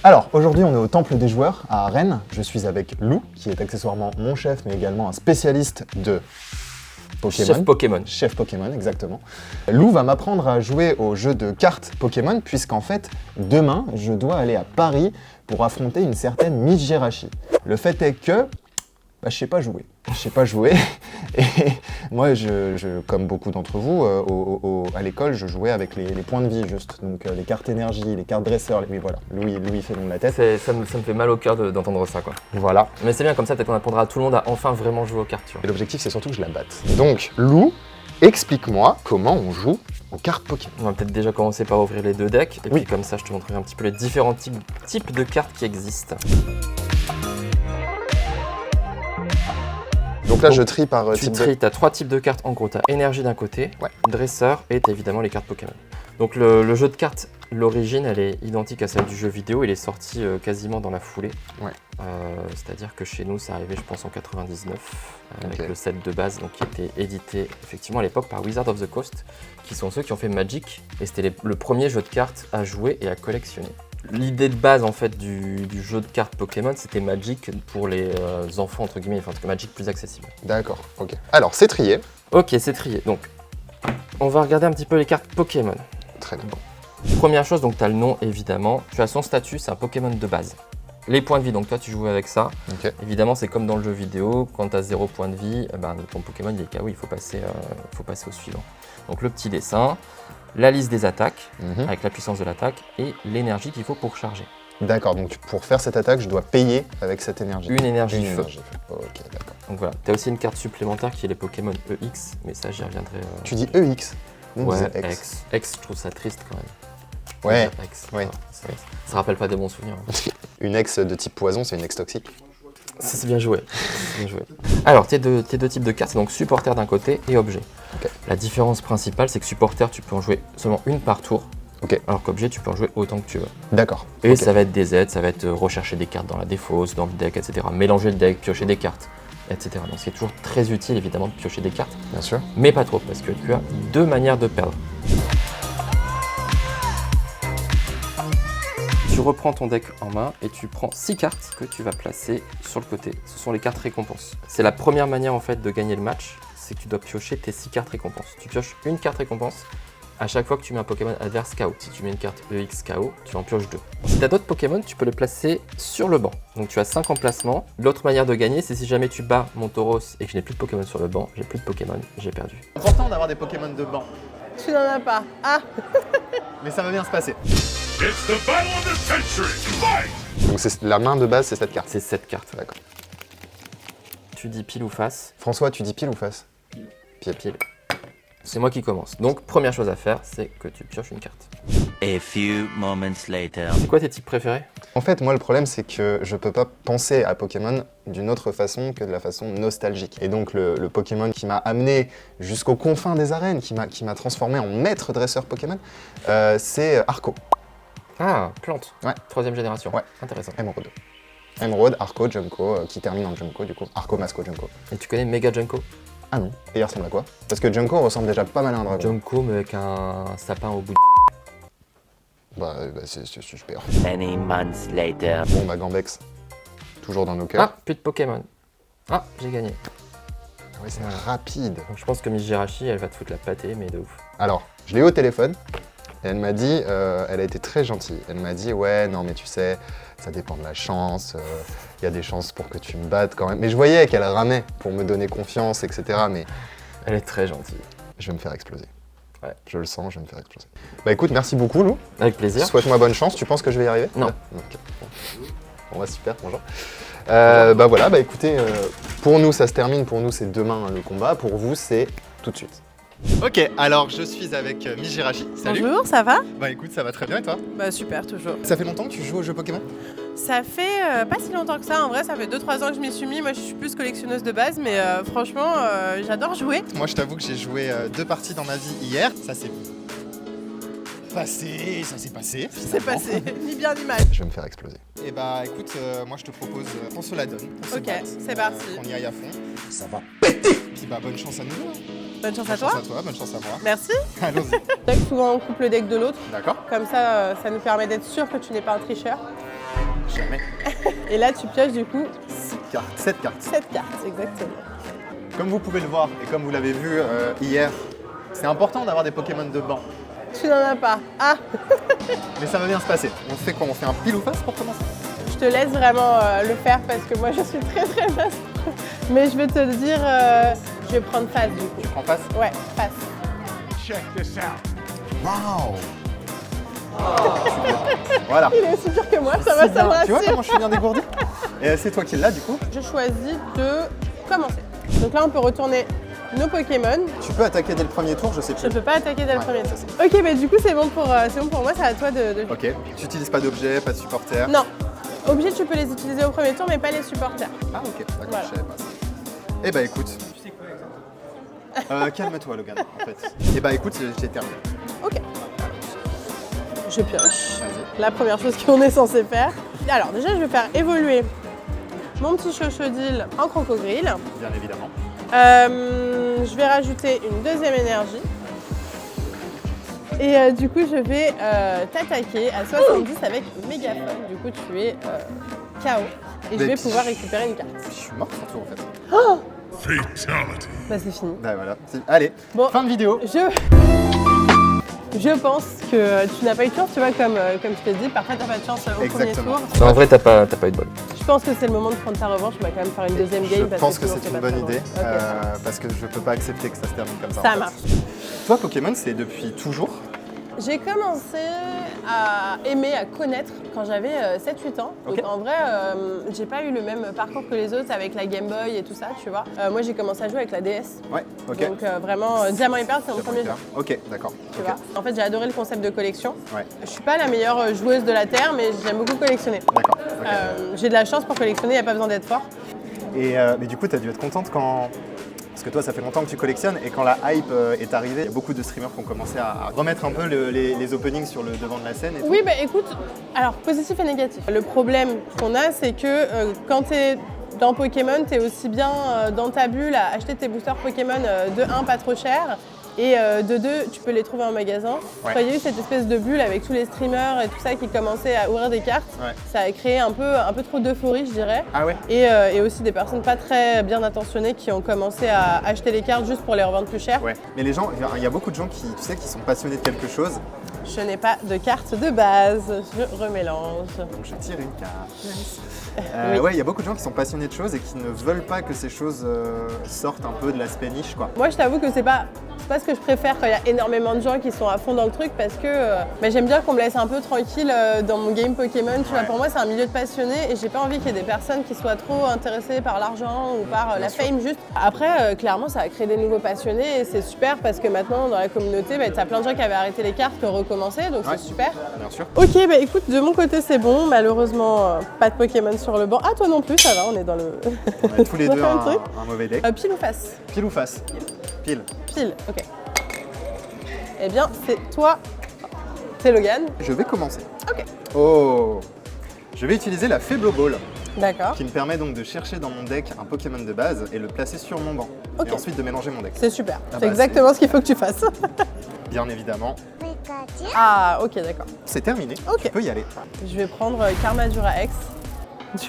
Alors, aujourd'hui, on est au Temple des Joueurs à Rennes. Je suis avec Lou, qui est accessoirement mon chef, mais également un spécialiste de Pokémon. Chef Pokémon. Chef Pokémon, exactement. Lou va m'apprendre à jouer au jeu de cartes Pokémon, puisqu'en fait, demain, je dois aller à Paris pour affronter une certaine Miss Jirachi. Le fait est que je sais pas jouer. Je sais pas jouer. Et moi, comme beaucoup d'entre vous, à l'école, je jouais avec les points de vie, juste. Donc les cartes énergie, les cartes dresseurs. Oui, voilà. Louis fait long de la tête. Ça me fait mal au cœur d'entendre ça, quoi. Voilà. Mais c'est bien, comme ça, peut-être qu'on apprendra à tout le monde à enfin vraiment jouer aux cartes, tu vois. Et l'objectif, c'est surtout que je la batte. Donc, Lou, explique-moi comment on joue aux cartes Pokémon. On va peut-être déjà commencer par ouvrir les deux decks. Et Oui. puis comme ça, je te montrerai un petit peu les différents types de cartes qui existent. Donc là, je trie par Tu type de... tries, tu as 3 types de cartes en gros. Tu as énergie d'un côté, Ouais. dresseur et tu as évidemment les cartes Pokémon. Donc le jeu de cartes, l'origine, elle est identique à celle du jeu vidéo. Il est sorti quasiment dans la foulée. Ouais. C'est-à-dire que chez nous, ça arrivait, je pense, en 99 avec Ok. le set de base, donc qui était édité effectivement à l'époque par Wizards of the Coast, qui sont ceux qui ont fait Magic. Et c'était le premier jeu de cartes à jouer et à collectionner. L'idée de base en fait du jeu de cartes Pokémon, c'était Magic pour les enfants entre guillemets, enfin en tout cas Magic plus accessible. D'accord, ok. Alors, c'est trié. Ok, c'est trié. Donc, on va regarder un petit peu les cartes Pokémon. Très bien. Première chose, donc tu as le nom évidemment. Tu as son statut, c'est un Pokémon de base. Les points de vie, donc toi tu joues avec ça. Ok. Évidemment, c'est comme dans le jeu vidéo, quand tu as 0 points de vie, ton Pokémon il est KO, il faut passer au suivant. Donc le petit dessin, la liste des attaques, Mhm. avec la puissance de l'attaque, et l'énergie qu'il faut pour charger. D'accord, donc pour faire cette attaque, je dois payer avec cette énergie. Une énergie Une feu. énergie. Ok, d'accord. Donc voilà, tu as aussi une carte supplémentaire qui est les Pokémon EX, mais ça j'y reviendrai. Tu dis EX. Nous, on Ouais, disait X. X. X, je trouve ça triste quand même. Ouais, X. ouais. Ça rappelle pas des bons souvenirs. Hein. Une ex de type poison, c'est une ex toxique. C'est bien joué. C'est bien joué. Alors, tes deux types de cartes, c'est donc supporter d'un côté et objet. Ok. La différence principale, c'est que supporter, tu peux en jouer seulement une par tour. Ok. Alors qu'objet, tu peux en jouer autant que tu veux. D'accord. Et ok. ça va être des aides, ça va être rechercher des cartes dans la défausse, dans le deck, etc. Mélanger le deck, piocher des cartes, etc. Donc c'est toujours très utile évidemment de piocher des cartes, Bien sûr. mais pas trop, parce que tu as deux manières de perdre. Tu reprends ton deck en main et tu prends 6 cartes que tu vas placer sur le côté. Ce sont les cartes récompenses. C'est la première manière en fait de gagner le match, c'est que tu dois piocher tes 6 cartes récompenses. Tu pioches une carte récompense à chaque fois que tu mets un Pokémon adverse KO. Si tu mets une carte EX KO, tu en pioches 2. Si tu as d'autres Pokémon, tu peux les placer sur le banc. Donc tu as 5 emplacements. L'autre manière de gagner, c'est si jamais tu bats mon Tauros et que je n'ai plus de Pokémon sur le banc, j'ai plus de Pokémon, j'ai perdu. C'est important d'avoir des Pokémon de banc, Tu n'en as pas. Ah, mais ça va bien se passer. It's the battle of the century! Fight! Donc la main de base, c'est cette carte. C'est cette carte. D'accord. Tu dis pile ou face? François, tu dis pile ou face? Pile. C'est moi qui commence. Donc première chose à faire, c'est que tu pioches une carte. A few moments later. C'est quoi tes types préférés? En fait, moi, le problème, c'est que je peux pas penser à Pokémon d'une autre façon que de la façon nostalgique. Et donc, le Pokémon qui m'a amené jusqu'aux confins des arènes, qui m'a transformé en maître dresseur Pokémon, c'est Arco. Ah, plante. Ouais. 3ème génération. Ouais. Intéressant. Émeraude. Émeraude, Arco, Junko, qui termine en Junko, du coup. Arco, Masco, Junko. Et tu connais Mega Junko? Ah non. Et il ressemble à quoi? Parce que Junko ressemble déjà pas mal à un dragon. Junko, mais avec un sapin au bout de... C'est super. Many months later. Bon, bah, Gambex, toujours dans nos cœurs. Ah, plus de Pokémon. Ah, j'ai gagné. Ah ouais, c'est rapide. Donc je pense que Miss Jirachi, elle va te foutre la pâtée, mais de ouf. Alors, je l'ai eu au téléphone, et elle m'a dit, elle a été très gentille. Elle m'a dit, ouais, non, mais tu sais, ça dépend de la chance, il y a des chances pour que tu me battes quand même. Mais je voyais qu'elle ramait pour me donner confiance, etc. Mais Elle est très gentille. je vais me faire exploser. Ouais. Je le sens, je vais me faire exploser. Bah écoute, merci beaucoup, Lou. Avec plaisir. Souhaite-moi bonne chance. Tu penses que je vais y arriver? Non. Ouais. Ok. Bon, bah super, bonjour. Bah voilà, bah écoutez, pour nous, ça se termine. Pour nous, c'est demain le combat. Pour vous, c'est tout de suite. Ok, alors je suis avec Miss Jirachi. Salut. bonjour, ça va? Bah écoute, ça va très bien et toi? Bah super, toujours. Ça fait longtemps que tu joues aux jeux Pokémon? Ça fait pas si longtemps que ça, en vrai, ça fait 2-3 ans que je m'y suis mis. Moi, je suis plus collectionneuse de base, mais franchement, j'adore jouer. Moi, je t'avoue que j'ai joué 2 parties dans ma vie hier. Ça s'est passé, ça s'est passé. C'est passé, ni bien ni mal. Je vais me faire exploser. Et bah écoute, moi je te propose qu'on se la donne, qu'on se Ok, batte, c'est parti. qu'on y aille à fond. Ça va. Puis bah bonne chance à nous. Hein. Bonne chance Bonne à toi. chance à toi, bonne chance à moi. Merci. Allons-y. Souvent, on coupe le deck de l'autre. D'accord. Comme ça, ça nous permet d'être sûr que tu n'es pas un tricheur. Jamais. Et là, tu pioches du coup 6 cartes, 7 cartes. 7 cartes, exactement. Comme vous pouvez le voir et comme vous l'avez vu hier, c'est important d'avoir des Pokémon de banc. Tu n'en as pas. Ah, Mais ça va bien se passer. On fait quoi? On fait un pile ou face pour commencer? je te laisse vraiment le faire parce que moi, je suis très vaste. Mais je vais te le dire, je vais prendre face du coup. Tu prends face? Ouais, face. Check this out. Waouh! Voilà. Il est aussi dur que moi, ça va, ça me Tu vois rassure. comment je suis bien dégourdi? Et c'est toi qui l'as du coup. Je choisis de commencer. Donc là, on peut retourner nos Pokémon. Tu peux attaquer dès le premier tour, je sais Je plus. ne peux pas attaquer dès le Ouais, premier tour. c'est ça. Ok, bah du coup, c'est bon pour moi, c'est à toi de... Ok. Tu n'utilises pas d'objets, pas de supporters? Non, obligé, tu peux les utiliser au premier tour, mais pas les supporters. Ah ok, d'accord, Voilà. je savais pas ça. Eh bah écoute. Calme-toi Logan, en fait. Eh bah écoute, j'ai terminé. Ok. Je pioche. Vas-y. La première chose qu'on est censé faire. Alors déjà, je vais faire évoluer mon petit Chochodile en crocodile. Bien évidemment. Je vais rajouter une deuxième énergie. Et du coup, je vais t'attaquer à 70 avec Mégaphone. Du coup, tu es KO. Et je Mais vais puis- pouvoir récupérer une carte. Je suis mort surtout en fait. Fatality. Bah, c'est fini. Bah voilà. Allez, Bon. fin de vidéo. Je pense que tu n'as pas eu de chance, tu vois, comme je t'ai dit, parfois t'as pas de chance au Exactement. premier tour. Non, en vrai, t'as pas eu de bol. Je pense que c'est le moment de prendre ta revanche, on va quand même faire une deuxième game. Je parce pense que sinon, c'est une pas bonne très idée bon. Ok, ça marche. parce que je peux pas accepter que ça se termine comme ça. Ça en fait. marche. Toi Pokémon, c'est depuis toujours? J'ai commencé à aimer, à connaître quand j'avais 7-8 ans. Donc Ok. en vrai, j'ai pas eu le même parcours que les autres avec la Game Boy et tout ça, tu vois. Moi j'ai commencé à jouer avec la DS. Ouais, ok. Donc vraiment, Diamant et Perle, c'est mon premier jeu. Ok, d'accord. Tu Ok. vois. En fait, j'ai adoré le concept de collection. Ouais, Je suis pas la meilleure joueuse de la Terre, mais j'aime beaucoup collectionner. d'accord. ok. J'ai de la chance pour collectionner, il n'y a pas besoin d'être fort. Et mais du coup, tu as dû être contente quand. Parce que toi, ça fait longtemps que tu collectionnes et quand la hype est arrivée, il y a beaucoup de streamers qui ont commencé à remettre un peu les openings sur le devant de la scène. Et tout. Oui, bah écoute, alors positif et négatif. Le problème qu'on a, c'est que quand tu es dans Pokémon, tu es aussi bien dans ta bulle à acheter tes boosters Pokémon de 1 pas trop cher et de 2 tu peux les trouver en magasin. Ouais. Quand il y a eu cette espèce de bulle avec tous les streamers et tout ça qui commençaient à ouvrir des cartes, Ouais. ça a créé un peu trop d'euphorie, je dirais. Ah ouais? Et aussi des personnes pas très bien intentionnées qui ont commencé à acheter les cartes juste pour les revendre plus cher. Ouais. Mais les gens, il y a beaucoup de gens qui, tu sais, qui sont passionnés de quelque chose. Je n'ai pas de carte de base, je remélange. Donc je tire une carte. Oui. Ouais, il y a beaucoup de gens qui sont passionnés de choses et qui ne veulent pas que ces choses sortent un peu de l'aspect niche, quoi. Moi, je t'avoue que c'est pas ce que je préfère quand il y a énormément de gens qui sont à fond dans le truc parce que bah, j'aime bien qu'on me laisse un peu tranquille dans mon game Pokémon. Tu vois, Ouais. pour moi, c'est un milieu de passionnés et j'ai pas envie qu'il y ait des personnes qui soient trop intéressées par l'argent ou par la sûr. fame juste. Après, clairement, ça a créé des nouveaux passionnés et c'est super parce que maintenant, dans la communauté, bah, t'as plein de gens qui avaient arrêté les cartes qui ont recommencé, donc Ouais. c'est super. Bien sûr. Ok, bah écoute, de mon côté, c'est bon. Malheureusement, pas de Pokémon sur le banc. Ah, toi non plus, ça va, on est dans le. On a tous les On a deux fait un truc. un mauvais deck. Pile ou face? Pile ou face? Pile. Pile, ok. Eh bien, c'est toi. C'est Logan. Je vais commencer. Ok. Oh! Je vais utiliser la Faible Ball, D'accord. qui me permet donc de chercher dans mon deck un Pokémon de base et le placer sur mon banc. Ok. Et ensuite de mélanger mon deck. C'est super. Ah c'est bah, exactement ce qu'il faut que tu fasses. Bien évidemment. Ah, ok, d'accord. C'est terminé. Ok. Tu peux y aller. Je vais prendre Karma Duraex.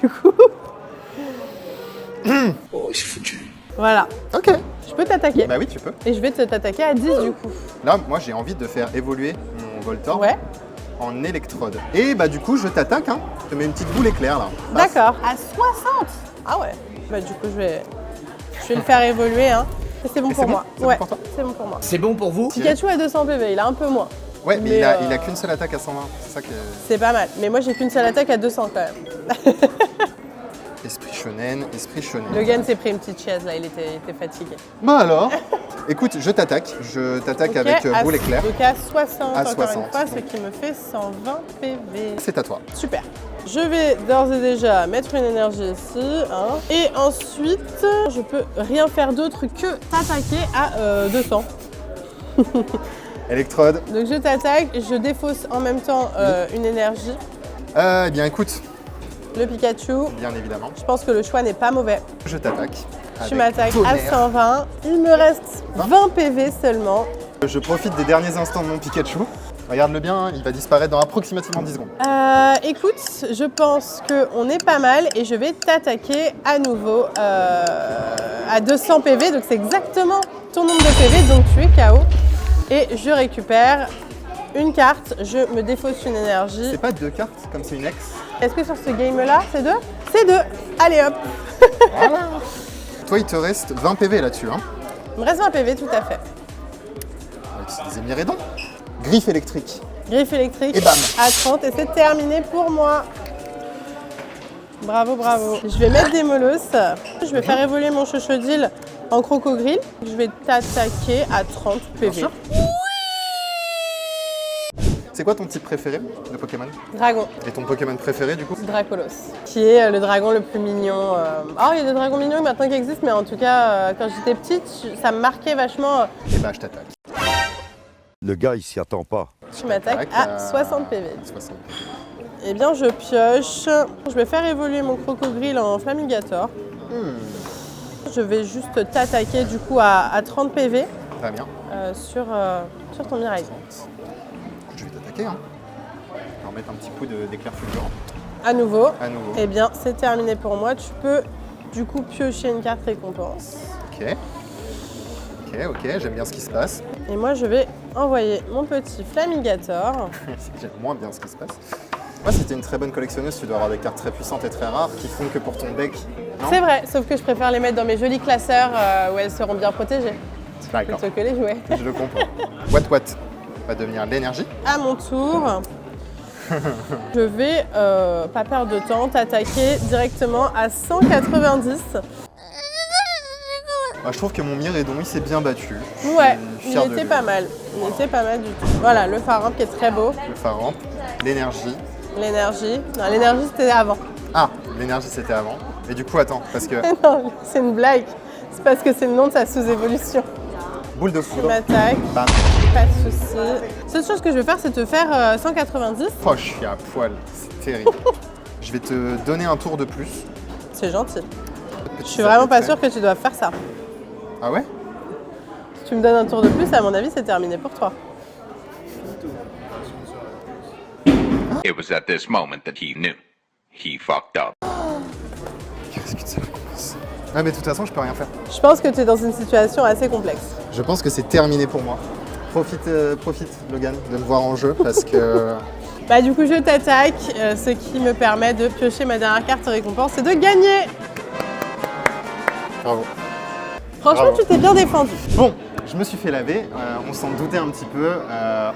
Du coup. Oh, c'est foutu. Voilà. Ok. Je peux t'attaquer. Bah oui, tu peux. Et je vais t'attaquer à 10 du coup. Là, moi, j'ai envie de faire évoluer mon Voltorb Ouais. en électrode. Et bah du coup, je t'attaque. Hein. Je te mets une petite boule éclair là. Paf. D'accord. À 60. Ah ouais. Bah du coup, je vais le faire évoluer. Hein. Et c'est bon Et pour c'est moi. bon C'est bon Ouais. pour toi C'est bon pour moi. C'est bon pour vous? Pikachu a 200 PV, il a un peu moins. Ouais, mais Mais, il a qu'une seule attaque à 120. C'est ça que. C'est pas mal. Mais moi, j'ai qu'une seule attaque à 200 quand même. Esprit shonen, esprit shonen. Logan s'est pris une petite chaise là, il était fatigué. Bah alors, écoute, je t'attaque. Je t'attaque Ok, avec boule éclair. Donc à 60 À encore 60, une fois, ce donc. qui me fait 120 PV. C'est à toi. Super. Je vais d'ores et déjà mettre une énergie ici. Hein. Et ensuite, je peux rien faire d'autre que t'attaquer à 200. Électrode. Donc je t'attaque, je défausse en même temps une énergie. Eh bien écoute, Le Pikachu. bien évidemment, Je pense que le choix n'est pas mauvais. je t'attaque. Tu avec m'attaques à tonnerre. 120. Il me reste 20 PV seulement. Je profite des derniers instants de mon Pikachu Regarde-le bien, hein, il va disparaître dans approximativement 10 secondes. Écoute, je pense qu'on est pas mal et je vais t'attaquer à nouveau à 200 PV. Donc c'est exactement ton nombre de PV, donc tu es KO. Et je récupère une carte, je me défausse une énergie. C'est pas 2 cartes, comme c'est une ex. Est-ce que sur ce game-là, c'est 2 ? C'est 2. Allez hop. Toi, il te reste 20 PV là-dessus. Hein. Il me reste 20 PV, tout à fait. On va utiliser Myrédon. Griffe électrique. Griffe électrique Et bam. à 30 et c'est terminé pour moi. Bravo, bravo. Je vais mettre des molosses. Je vais faire évoluer mon Chochodile en crocodile. Je vais t'attaquer à 30 PV. sûr. C'est quoi ton type préféré de Pokémon? Dragon, Et ton Pokémon préféré du coup? Dracolos, qui est le dragon le plus mignon. Oh, il y a des dragons mignons maintenant qui existent, mais en tout cas, quand j'étais petite, ça me marquait vachement. Et bah je t'attaque. Le gars, il s'y attend pas. Tu m'attaques à 60 PV. 60. Eh bien, je pioche. Je vais faire évoluer mon crocodile en Flamigator. Je vais juste t'attaquer du coup à 30 PV Très bien. sur ton Miraille. Je vais t'attaquer. Hein. Je vais en mettre un petit coup d'éclair fulgurant. À nouveau. À nouveau. Eh bien, c'est terminé pour moi. Tu peux du coup piocher une carte récompense. Ok. Ok, j'aime bien ce qui se passe. Et moi, je vais envoyer mon petit Flamigator. J'aime moins bien ce qui se passe. Moi, si t'es une très bonne collectionneuse, tu dois avoir des cartes très puissantes et très rares qui font que pour ton deck. Non. C'est vrai, sauf que je préfère les mettre dans mes jolis classeurs où elles seront bien protégées. D'accord. Plutôt que les jouer. Je le comprends. What va devenir l'énergie. À mon tour, je vais, pas perdre de temps, t'attaquer directement à 190. Moi, je trouve que mon Myrédon, il s'est bien battu. Ouais, Je suis il fier de était lui. pas mal. Il était pas mal du tout. Voilà, le phare qui est très beau. Le Pharamp, l'énergie. L'énergie. Non, l'énergie c'était avant. Ah, l'énergie c'était avant. Et du coup, attends, parce que Non, c'est une blague. C'est parce que c'est le nom de sa sous-évolution. boule de Tu foudre. m'attaques, Bam. pas de soucis. Seule chose que je vais faire, c'est te faire 190. Oh, je suis à poil, c'est terrible. Je vais te donner un tour de plus. C'est gentil. Je suis vraiment pas sûre que tu dois faire ça. Ah ouais? Si tu me donnes un tour de plus, à mon avis, c'est terminé pour toi. It was at this moment that he knew. He fucked up. Qu'est-ce que ça commence? Ah, mais de toute façon, je peux rien faire. Je pense que tu es dans une situation assez complexe. Je pense que c'est terminé pour moi. Profite, Logan, de me voir en jeu parce que. Bah du coup, je t'attaque, ce qui me permet de piocher ma dernière carte récompense et de gagner. Bravo. Franchement, Bravo. tu t'es bien défendu. Bon, je me suis fait laver. On s'en doutait un petit peu.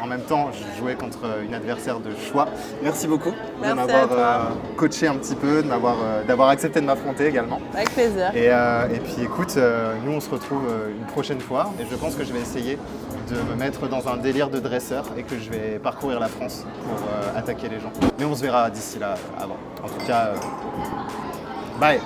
En même temps, je jouais contre une adversaire de choix. Merci beaucoup de Merci à m'avoir toi. coaché un petit peu, d'avoir accepté de m'affronter également. Avec plaisir. Et puis écoute, nous on se retrouve une prochaine fois et je pense que je vais essayer de me mettre dans un délire de dresseur et que je vais parcourir la France pour attaquer les gens. Mais on se verra d'ici là avant. En tout cas, bye!